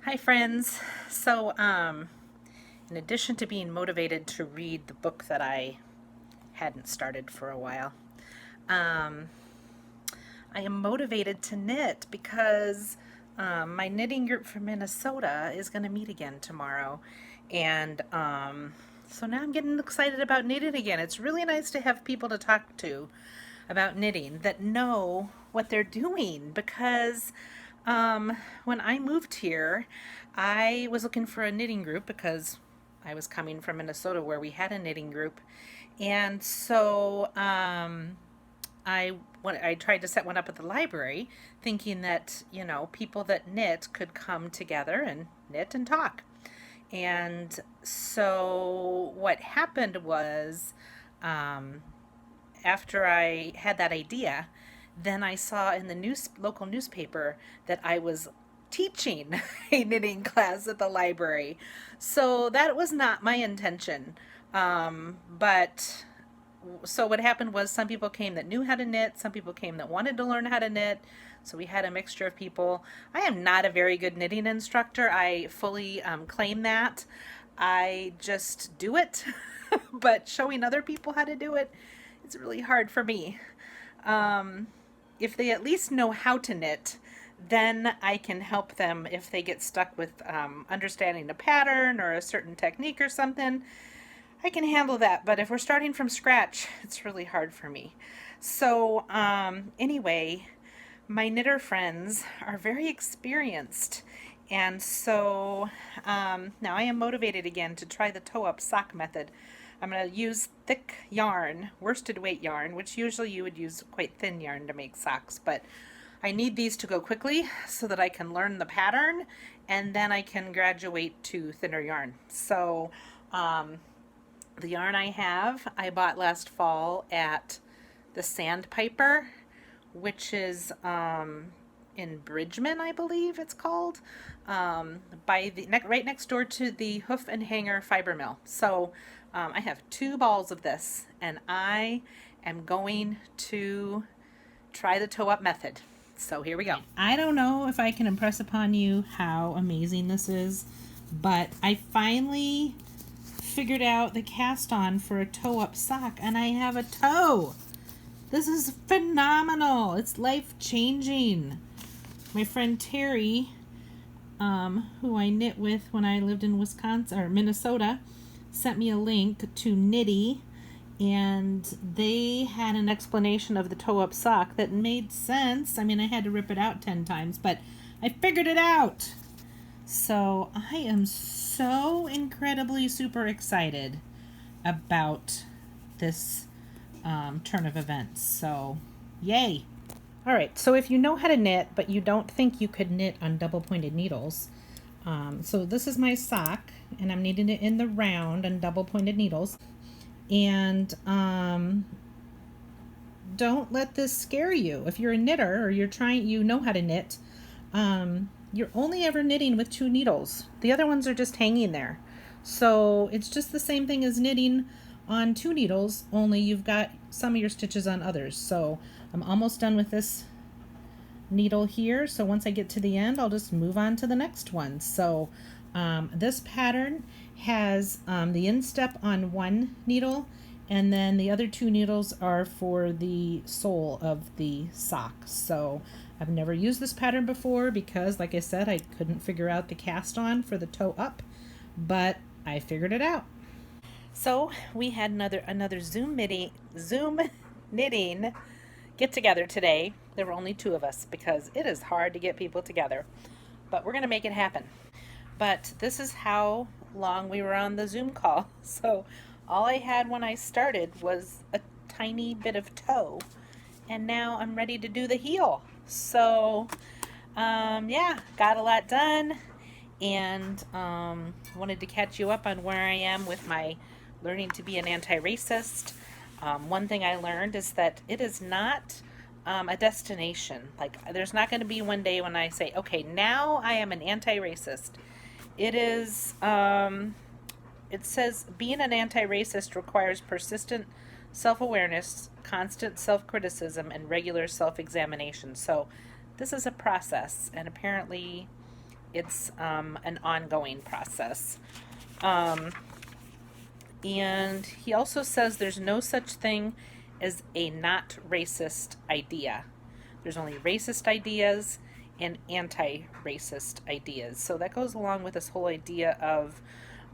Hi, friends. In addition to being motivated to read the book that I hadn't started for a while, um, I am motivated to knit because my knitting group from Minnesota is going to meet again tomorrow. And so now I'm getting excited about knitting again. It's really nice to have people to talk to about knitting that know what they're doing because when I moved here, I was looking for a knitting group because I was coming from Minnesota where we had a knitting group. And so I tried to set one up at the library, thinking that people that knit could come together and knit and talk. And so what happened was, um, after I had that idea, then I saw in the local newspaper that I was teaching a knitting class at the library. So that was not my intention. But so what happened was some people came that knew how to knit, some people came that wanted to learn how to knit. So we had a mixture of people. I am not a very good knitting instructor. I fully claim that. I just do it, but showing other people how to do it, it's really hard for me. Um, if they at least know how to knit, then I can help them if they get stuck with understanding a pattern or a certain technique or something. I can handle that, but if we're starting from scratch, it's really hard for me. Anyway, my knitter friends are very experienced. And so now I am motivated again to try the toe up sock method. I'm going to use thick yarn, worsted weight yarn, which usually you would use quite thin yarn to make socks, but I need these to go quickly so that I can learn the pattern and then I can graduate to thinner yarn. The yarn I have, I bought last fall at the Sandpiper, which is in Bridgman, I believe it's called, by the right next door to the Hoof and Hanger Fiber Mill. So I have 2 balls of this, and I am going to try the toe up method. So here we go. I don't know if I can impress upon you how amazing this is, but I finally figured out the cast on for a toe up sock, and I have a toe. This is phenomenal. It's life changing. My friend Terry, who I knit with when I lived in Wisconsin or Minnesota, sent me a link to Knitty, and they had an explanation of the toe up sock that made sense. I mean, I had to rip it out 10 times, but I figured it out. So I am so incredibly super excited about this turn of events. So, yay! All right, so if you know how to knit, but you don't think you could knit on double pointed needles, so this is my sock, and I'm knitting it in the round on double pointed needles. And don't let this scare you. If you're a knitter or you know how to knit, you're only ever knitting with 2 needles. The other ones are just hanging there. So it's just the same thing as knitting on 2 needles, only you've got some of your stitches on others. So I'm almost done with this needle here. So once I get to the end, I'll just move on to the next one. So this pattern has the instep on 1 needle, and then the other 2 needles are for the sole of the sock. So I've never used this pattern before because, like I said, I couldn't figure out the cast on for the toe up, but I figured it out. So we had another Zoom knitting get together today. There were only 2 of us because it is hard to get people together, but we're going to make it happen. But this is how long we were on the Zoom call. So all I had when I started was a tiny bit of toe, and now I'm ready to do the heel. So yeah, got a lot done, and wanted to catch you up on where I am with my learning to be an anti-racist. One thing I learned is that it is not a destination. Like, there's not going to be one day when I say, okay, now I am an anti-racist. It is, it says being an anti-racist requires persistent self-awareness, constant self-criticism, and regular self-examination. So this is a process, and apparently it's an ongoing process. Um, and he also says there's no such thing as a not racist idea. There's only racist ideas and anti-racist ideas. So that goes along with this whole idea of,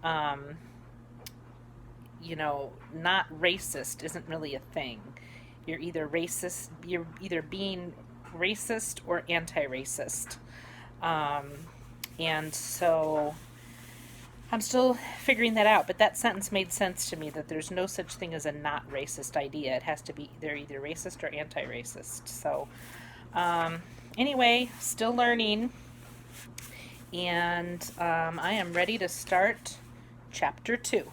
um, not racist isn't really a thing. You're either being racist or anti-racist. Um, and so I'm still figuring that out, but that sentence made sense to me, that there's no such thing as a not racist idea. It has to be either racist or anti-racist. So, anyway, still learning, and I am ready to start chapter 2.